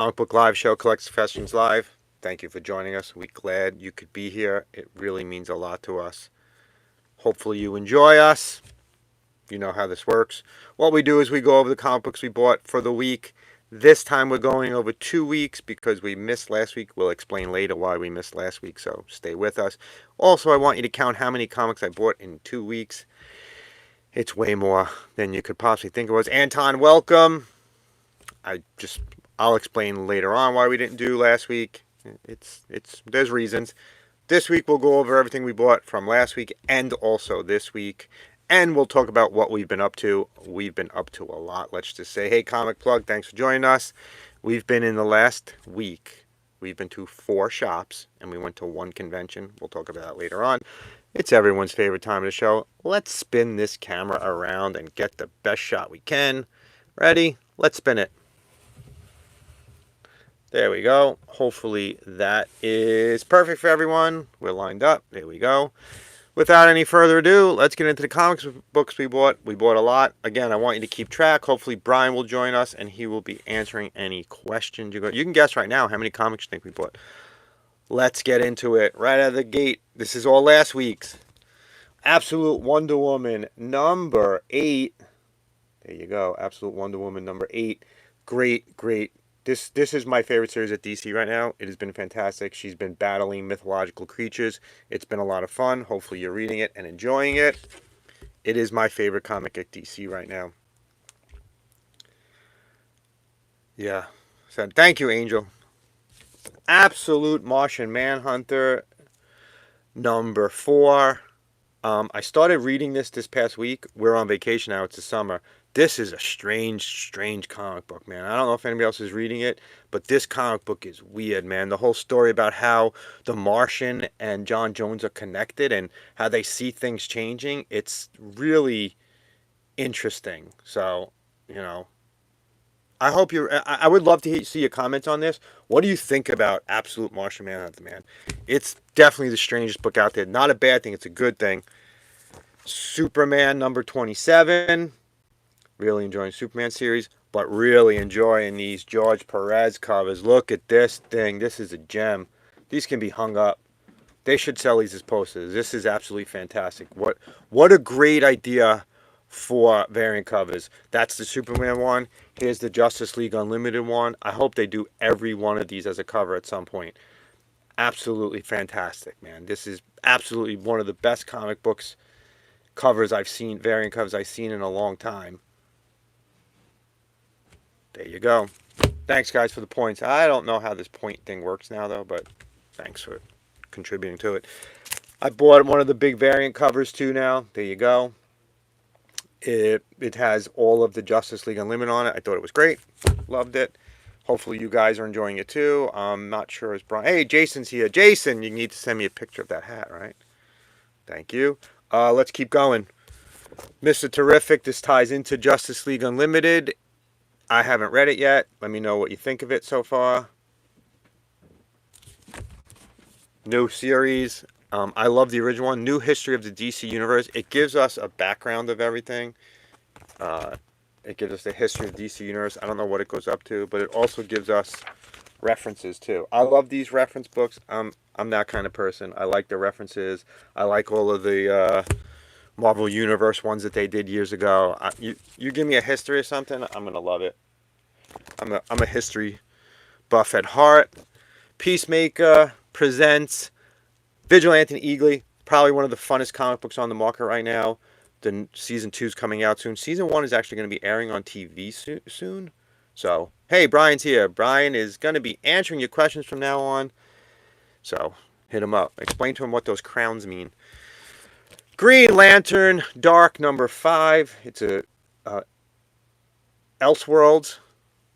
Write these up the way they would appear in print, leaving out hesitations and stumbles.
Comic Book Live Show, Collectors Confessions Live. Thank you for joining us. We're glad you could be here. It really means a lot to us. Hopefully you enjoy us. You know how this works. What we do is we go over the comic books we bought for the week. This time we're going over 2 weeks because we missed last week. We'll explain later why we missed last week, so stay with us. Also, I want you to count how many comics I bought in 2 weeks. It's way more than you could possibly think it was. Anton, welcome. I'll explain later on why we didn't do last week. There's reasons. This week we'll go over everything we bought from last week and also this week. And we'll talk about what we've been up to. We've been up to a lot. Let's just say, hey, Comic Plug, thanks for joining us. We've been in the last week. We've been to 4 shops and we went to 1 convention. We'll talk about that later on. It's everyone's favorite time of the show. Let's spin this camera around and get the best shot we can. Ready? Let's spin it. There we go. Hopefully that is perfect for everyone. We're lined up. There we go. Without any further ado, let's get into the comics books we bought. We bought a lot. Again, I want you to keep track. Hopefully Brian will join us and he will be answering any questions. You can guess right now how many comics you think we bought. Let's get into it. Right out of the gate. This is all last week's. Absolute Wonder Woman number 8. There you go. Absolute Wonder Woman number 8. Great. This is my favorite series at DC right now. It has been fantastic. She's been battling mythological creatures. It's been a lot of fun. Hopefully you're reading it and enjoying it. It is my favorite comic at DC right now. Yeah. So thank you, Angel. Absolute Martian Manhunter number 4. I started reading this past week. We're on vacation now. It's the summer. This is a strange comic book, man. I don't know if anybody else is reading it, but this comic book is weird, man. The whole story about how the Martian and John Jones are connected and how they see things changing, it's really interesting. So, I would love to see your comments on this. What do you think about Absolute Martian Manhunter, man? It's definitely the strangest book out there. Not a bad thing. It's a good thing. Superman number 27. Really enjoying Superman series, but really enjoying these George Perez covers. Look at this thing. This is a gem. These can be hung up. They should sell these as posters. This is absolutely fantastic. What a great idea for variant covers. That's the Superman one. Here's the Justice League Unlimited one. I hope they do every one of these as a cover at some point. Absolutely fantastic, man. This is absolutely one of the best comic books covers I've seen, variant covers I've seen in a long time. There you go. Thanks, guys, for the points. I don't know how this point thing works now, though, but thanks for contributing to it. I bought one of the big variant covers, too, now. There you go. It has all of the Justice League Unlimited on it. I thought it was great. Loved it. Hopefully you guys are enjoying it, too. I'm not sure as Brian... Hey, Jason's here. Jason, you need to send me a picture of that hat, right? Thank you. Let's keep going. Mr. Terrific. This ties into Justice League Unlimited. I haven't read it yet. Let me know what you think of it so far. New series. I love the original one. New history of the DC Universe. It gives us a background of everything. It gives us the history of the DC Universe. I don't know what it goes up to, but it also gives us references too. I love these reference books. I'm that kind of person. I like the references. I like all of the Marvel Universe ones that they did years ago. You give me a history or something, I'm gonna love it. I'm a history buff at heart. Peacemaker presents Vigilante and Eagly. Probably one of the funnest comic books on the market right now. The season 2 is coming out soon. Season 1 is actually going to be airing on TV soon. So, hey, Brian's here. Brian is going to be answering your questions from now on. So, hit him up. Explain to him what those crowns mean. Green Lantern Dark number 5. It's a Elseworlds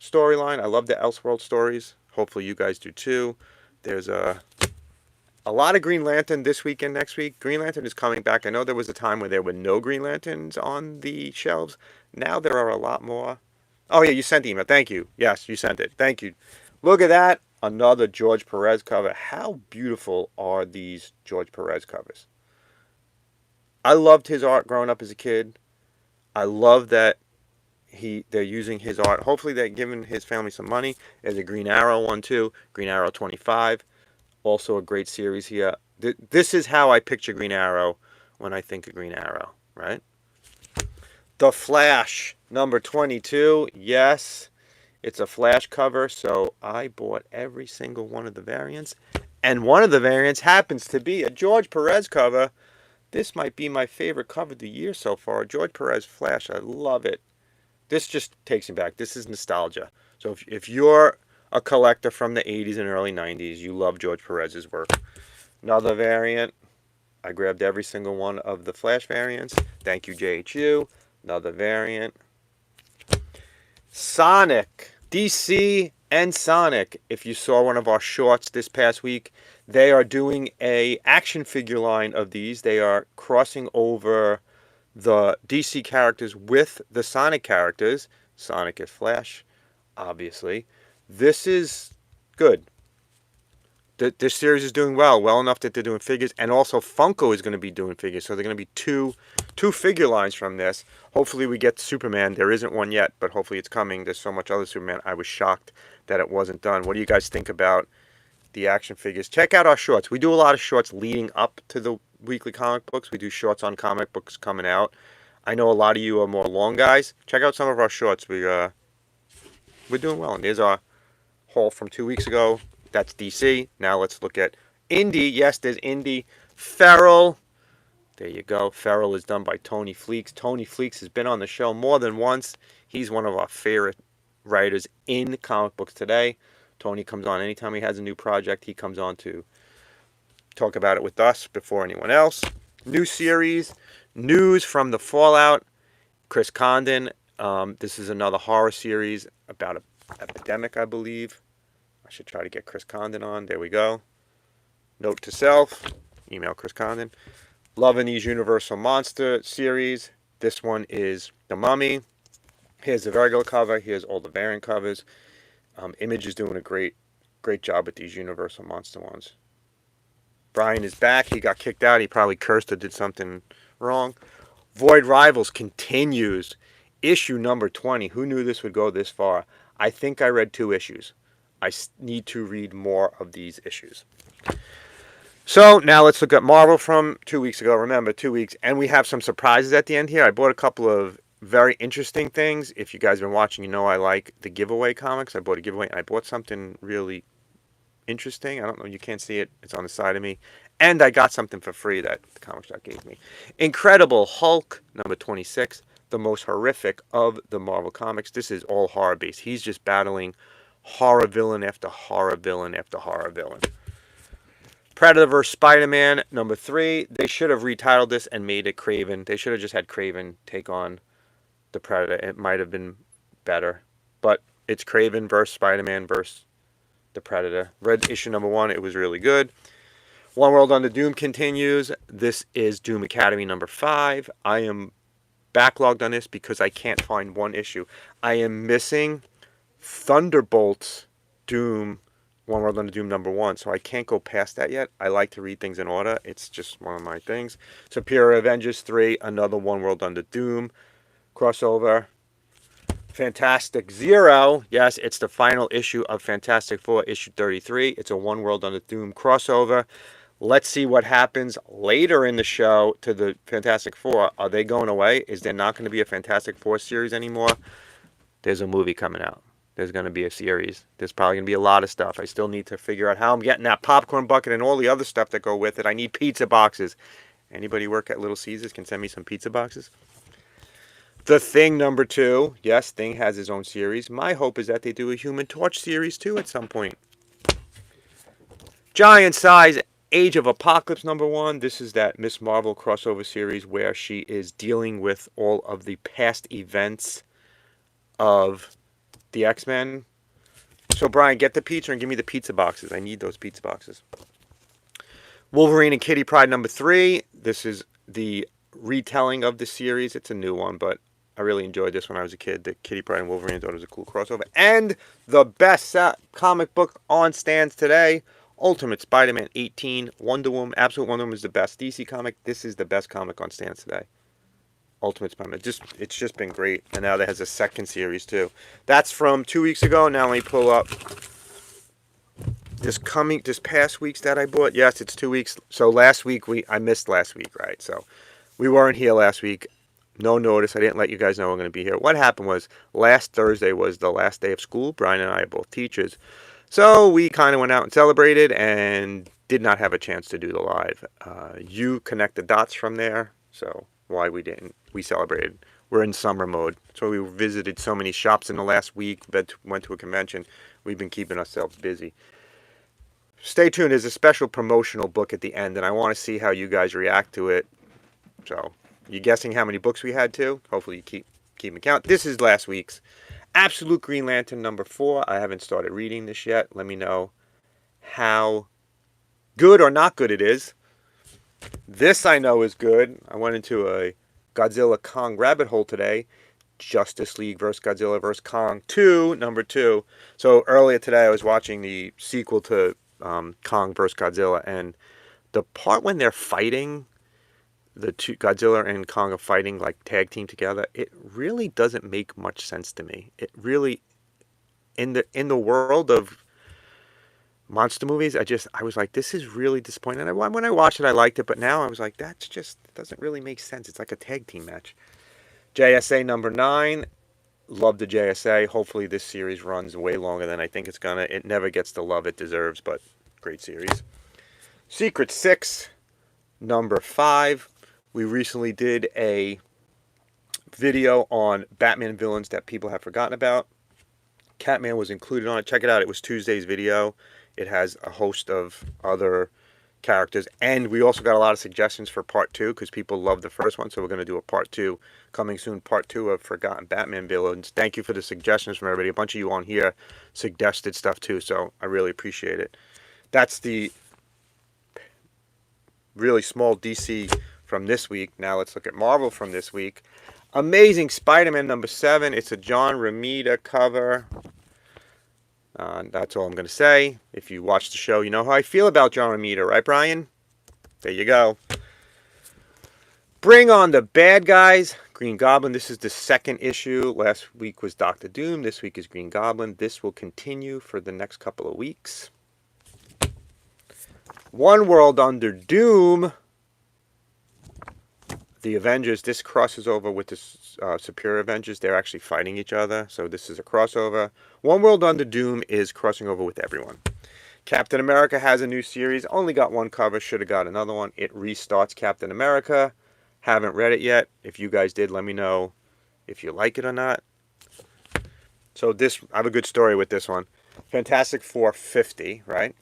storyline. I love the Elseworld stories. Hopefully you guys do too. There's a lot of Green Lantern this week and next week. Green Lantern is coming back. I know there was a time where there were no Green Lanterns on the shelves. Now there are a lot more. Oh yeah, you sent the email. Thank you. Yes, you sent it. Thank you. Look at that. Another George Perez cover. How beautiful are these George Perez covers? I loved his art growing up as a kid. I love that they're using his art. Hopefully they're giving his family some money. There's a Green Arrow one too. Green Arrow 25. Also a great series here. This is how I picture Green Arrow when I think of Green Arrow, right? The Flash, number 22. Yes, it's a Flash cover, so I bought every single one of the variants. And one of the variants happens to be a George Perez cover. This might be my favorite cover of the year so far. George Perez Flash, I love it. This just takes me back. This is nostalgia. So if you're a collector from the 80s and early 90s, you love George Perez's work. Another variant. I grabbed every single one of the Flash variants. Thank you, JHU. Another variant. Sonic. DC and Sonic. If you saw one of our shorts this past week, they are doing a action figure line of these. They are crossing over the DC characters with the Sonic characters. Sonic is Flash, obviously. This is good. This series is doing well enough that they're doing figures, and also Funko is going to be doing figures, so they're going to be two figure lines from this. Hopefully we get Superman. There isn't one yet, but hopefully it's coming. There's so much other Superman. I was shocked that it wasn't done. What do you guys think about the action figures? Check out our shorts. We do a lot of shorts leading up to the weekly comic books. We do shorts on comic books coming out. I know a lot of you are more long guys. Check out some of our shorts. We're doing well. And there's our haul from 2 weeks ago. That's DC. Now let's look at Indie. Yes, there's Indie. Feral. There you go. Feral is done by Tony Fleeks. Tony Fleeks has been on the show more than once. He's one of our favorite writers in comic books today. Tony comes on anytime he has a new project. He comes on to talk about it with us before anyone else. New series. News from the Fallout. Chris Condon. This is another horror series about an epidemic, I believe. I should try to get Chris Condon on. There we go. Note to self. Email Chris Condon. Loving these Universal Monster series. This one is The Mummy. Here's the regular cover. Here's all the variant covers. Image is doing a great job with these Universal Monster ones. Brian is back. He got kicked out. He probably cursed or did something wrong. Void Rivals continues. Issue number 20. Who knew this would go this far? I think I read 2 issues. I need to read more of these issues. So now let's look at Marvel from 2 weeks ago. Remember, 2 weeks. And we have some surprises at the end here. I bought a couple of very interesting things. If you guys have been watching, you know I like the giveaway comics. I bought a giveaway. I bought something really interesting. I don't know. You can't see it. It's on the side of me. And I got something for free that the comic shop gave me. Incredible Hulk, number 26. The most horrific of the Marvel comics. This is all horror based. He's just battling horror villain after horror villain after horror villain. Predator vs. Spider-Man, number 3. They should have retitled this and made it Kraven. They should have just had Kraven take on the Predator. It might have been better. But it's Kraven versus Spider-Man versus the Predator. Read issue number 1. It was really good. One World Under Doom continues. This is Doom Academy number 5. I am backlogged on this because I can't find one issue. I am missing Thunderbolts Doom, One World Under Doom number 1, so I can't go past that yet. I like to read things in order. It's just one of my things. Superior Avengers 3, another One World Under Doom crossover. Fantastic Zero, yes, it's the final issue of Fantastic Four, issue 33. It's a One World Under Doom crossover. Let's see what happens later in the show to the Fantastic Four. Are they going away? Is there not going to be a Fantastic Four series anymore? There's a movie coming out. There's going to be a series. There's probably going to be a lot of stuff. I still need to figure out how I'm getting that popcorn bucket and all the other stuff that go with it. I need pizza boxes. Anybody work at Little Caesars can send me some pizza boxes. The Thing number 2. Yes, Thing has his own series. My hope is that they do a Human Torch series too at some point. Giant Size Age of Apocalypse number 1. This is that Miss Marvel crossover series where she is dealing with all of the past events of the X-Men. So Brian, get the pizza and give me the pizza boxes. I need those pizza boxes. Wolverine and Kitty Pryde number 3. This is the retelling of the series. It's a new one, but I really enjoyed this when I was a kid. The Kitty Pryde and Wolverine, I thought it was a cool crossover. And the best comic book on stands today, Ultimate Spider-Man 18. Wonder Woman, Absolute Wonder Woman is the best DC comic. This is the best comic on stands today. Ultimate Spider-Man. It's just been great, and now there has a second series too. That's from 2 weeks ago. Now let me pull up this past week's that I bought. Yes, it's 2 weeks. So last week I missed last week, right? So we weren't here last week. No notice. I didn't let you guys know I'm going to be here. What happened was last Thursday was the last day of school. Brian and I are both teachers. So we kind of went out and celebrated and did not have a chance to do the live. You connect the dots from there. So why we didn't. We celebrated. We're in summer mode. So we visited so many shops in the last week. Went to a convention. We've been keeping ourselves busy. Stay tuned. There's a special promotional book at the end, and I want to see how you guys react to it. So, you guessing how many books we had too? Hopefully you keep account. This is last week's Absolute Green Lantern #4. I haven't started reading this yet. Let me know how good or not good it is. This I know is good. I went into a Godzilla Kong rabbit hole today. Justice League vs. Godzilla vs. Kong 2, #2. So earlier today I was watching the sequel to Kong vs. Godzilla, and the part when they're fighting, the two Godzilla and Kong are fighting like tag team together, it really doesn't make much sense to me. It really, in the world of monster movies, I was like, this is really disappointing. And when I watched it, I liked it, but now I was like, that just doesn't really make sense. It's like a tag team match. JSA #9. Love the JSA. Hopefully this series runs way longer than I think it's gonna. It never gets the love it deserves, but great series. Secret 6 #5. We recently did a video on Batman villains that people have forgotten about. Catman was included on it. Check it out. It was Tuesday's video. It has a host of other characters, and we also got a lot of suggestions for part 2 because people love the first one, so we're going to do a part 2 coming soon, part 2 of Forgotten Batman villains. Thank you for the suggestions from everybody. A bunch of you on here suggested stuff too, so I really appreciate it. That's the really small DC from this week. Now let's look at Marvel from this week. Amazing Spider-Man #7. It's a John Romita cover. That's all I'm going to say. If you watch the show, you know how I feel about John Romita, right, Brian? There you go. Bring on the bad guys. Green Goblin. This is the second issue. Last week was Doctor Doom. This week is Green Goblin. This will continue for the next couple of weeks. One World Under Doom. The Avengers. This crosses over with the Superior Avengers. They're actually fighting each other. So this is a crossover. One World Under Doom is crossing over with everyone. Captain America has a new series. Only got one cover. Should have got another one. It restarts Captain America. Haven't read it yet. If you guys did, let me know if you like it or not. So this, I have a good story with this one. Fantastic Four 50, right?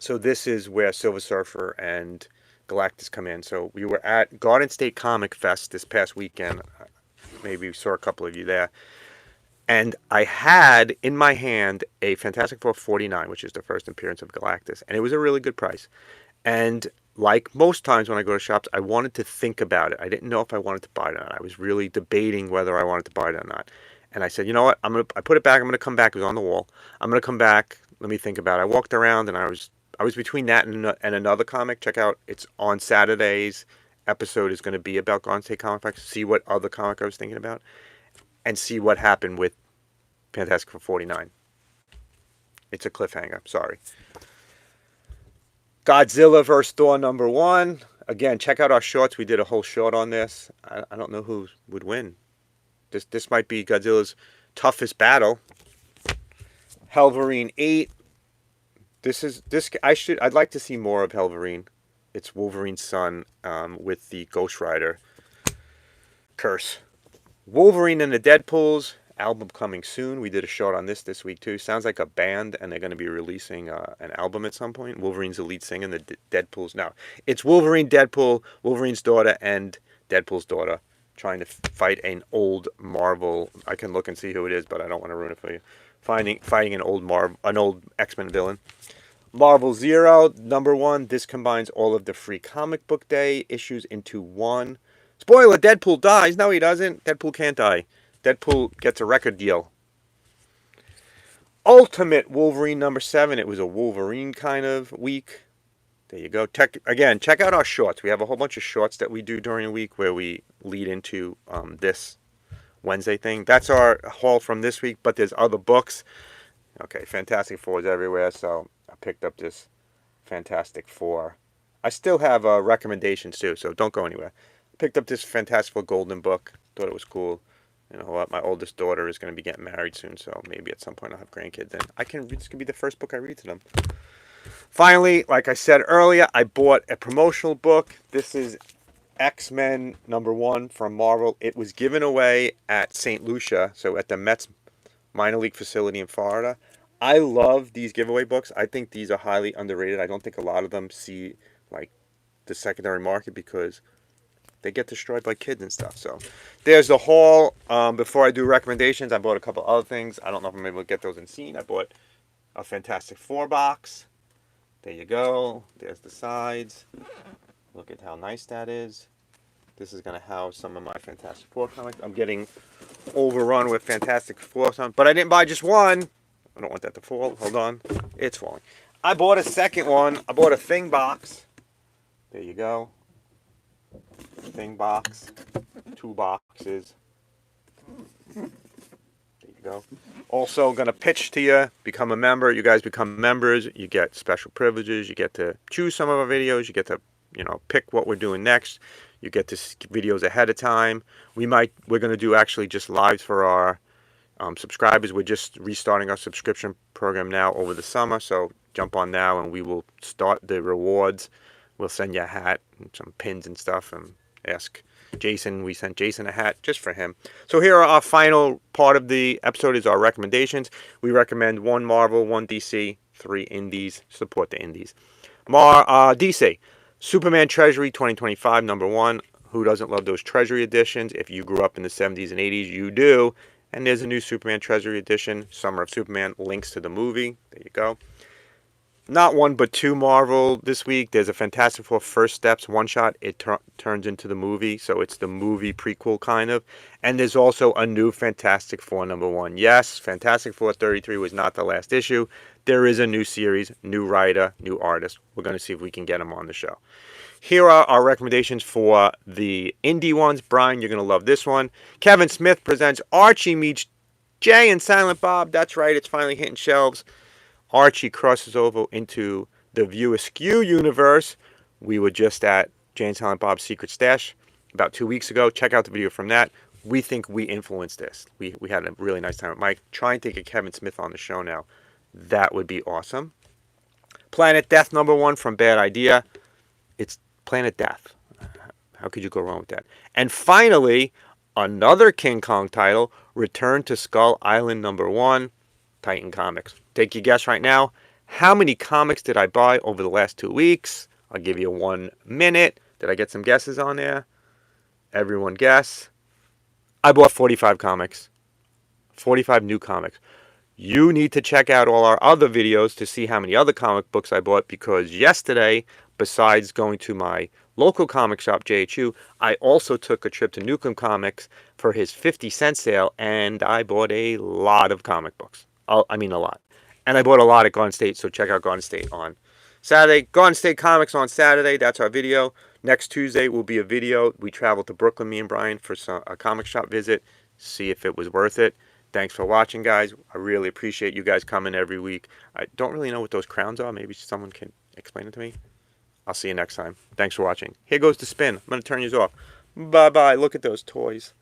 So this is where Silver Surfer and Galactus come in. So we were at Garden State Comic Fest this past weekend. Maybe we saw a couple of you there. And I had in my hand a Fantastic Four 49, which is the first appearance of Galactus. And it was a really good price. And like most times when I go to shops, I wanted to think about it. I didn't know if I wanted to buy it or not. I was really debating whether I wanted to buy it or not. And I said, you know what? I put it back. I'm going to come back. It was on the wall. I'm going to come back. Let me think about it. I walked around and I was between that and another comic. Check out, it's on Saturday's episode is going to be about Garden State Comic Fest. See what other comic I was thinking about. And see what happened with Fantastic Four 49. It's a cliffhanger. Sorry. Godzilla vs. Thor #1. Again, check out our shorts. We did a whole short on this. I don't know who would win. This might be Godzilla's toughest battle. Helverine 8. I'd like to see more of Helverine. It's Wolverine's son with the Ghost Rider curse. Wolverine and the Deadpools. Album coming soon. We did a short on this week too. Sounds like a band, and they're going to be releasing an album at some point. Wolverine's the lead singer, and the Deadpool's now. It's Wolverine, Deadpool, Wolverine's daughter, and Deadpool's daughter trying to fight an old Marvel. I can look and see who it is, but I don't want to ruin it for you. Fighting an old X-Men villain. Marvel Zero #1. This combines all of the free comic book day issues into one. Spoiler: Deadpool dies. No, he doesn't. Deadpool can't die. Deadpool gets a record deal. Ultimate Wolverine #7. It was a Wolverine kind of week. There you go. Again, check out our shorts. We have a whole bunch of shorts that we do during the week where we lead into this Wednesday thing. That's our haul from this week, but there's other books. Okay, Fantastic Four is everywhere, so I picked up this Fantastic Four. I still have recommendations too, so don't go anywhere. Picked up this Fantastic Four Golden book. Thought it was cool. You know what? My oldest daughter is going to be getting married soon, so maybe at some point I'll have grandkids, and this could be the first book I read to them. Finally, like I said earlier, I bought a promotional book. This is X-Men #1 from Marvel. It was given away at St. Lucia, so at the Mets minor league facility in Florida. I love these giveaway books. I think these are highly underrated. I don't think a lot of them see like the secondary market because they get destroyed by kids and stuff. So there's the haul. Before I do recommendations, I bought a couple other things. I don't know if I'm able to get those in scene. I bought a Fantastic Four box. There you go. There's the sides. Look at how nice that is. This is going to house some of my Fantastic Four comics. I'm getting overrun with Fantastic Four, but I didn't buy just one. I don't want that to fall. Hold on. It's falling. I bought a second one. I bought a Thing box. There you go. Thing box. 2 boxes. There you go. Also going to pitch to you. Become a member. You guys become members. You get special privileges. You get to choose some of our videos. You get to, pick what we're doing next. You get to see videos ahead of time. We're going to do actually just lives for our subscribers. We're just restarting our subscription program now over the summer. So jump on now and we will start the rewards. We'll send you a hat and some pins and stuff and ask Jason. We sent Jason a hat just for him. So here are our final part of the episode is our recommendations. We recommend 1 Marvel, 1 DC, 3 indies. Support the indies. DC. Superman Treasury 2025 #1. Who doesn't love those Treasury editions? If you grew up in the 70s and 80s, you do. And there's a new Superman Treasury edition, Summer of Superman, links to the movie. There you go. Not 1 but 2 Marvel this week. There's a Fantastic Four First Steps one-shot. It turns into the movie, so it's the movie prequel kind of. And there's also a new Fantastic Four #1. Yes, Fantastic Four 33 was not the last issue. There is a new series, new writer, new artist. We're going to see if we can get him on the show. Here are our recommendations for the indie ones. Brian, you're going to love this one. Kevin Smith presents Archie Meets Jay and Silent Bob. That's right, it's finally hitting shelves. Archie crosses over into the View Askew universe. We were just at Jay and Silent Bob's Secret Stash about 2 weeks ago. Check out the video from that. We think we influenced this. We had a really nice time with Mike. Trying to get Kevin Smith on the show now. That would be awesome. Planet Death #1 from Bad Idea. It's Planet Death. How could you go wrong with that? And finally, another King Kong title, Return to Skull Island #1, Titan Comics. Take your guess right now. How many comics did I buy over the last 2 weeks? I'll give you 1 minute. Did I get some guesses on there? Everyone guess. I bought 45 comics. 45 new comics. You need to check out all our other videos to see how many other comic books I bought because yesterday, besides going to my local comic shop, JHU, I also took a trip to Newcomb Comics for his 50-cent sale and I bought a lot of comic books. I mean a lot. And I bought a lot at Garden State, so check out Garden State on Saturday. Garden State Comics on Saturday, that's our video. Next Tuesday will be a video. We traveled to Brooklyn, me and Brian, for a comic shop visit, see if it was worth it. Thanks for watching, guys. I really appreciate you guys coming every week. I don't really know what those crowns are. Maybe someone can explain it to me. I'll see you next time. Thanks for watching. Here goes the spin. I'm going to turn yours off. Bye-bye. Look at those toys.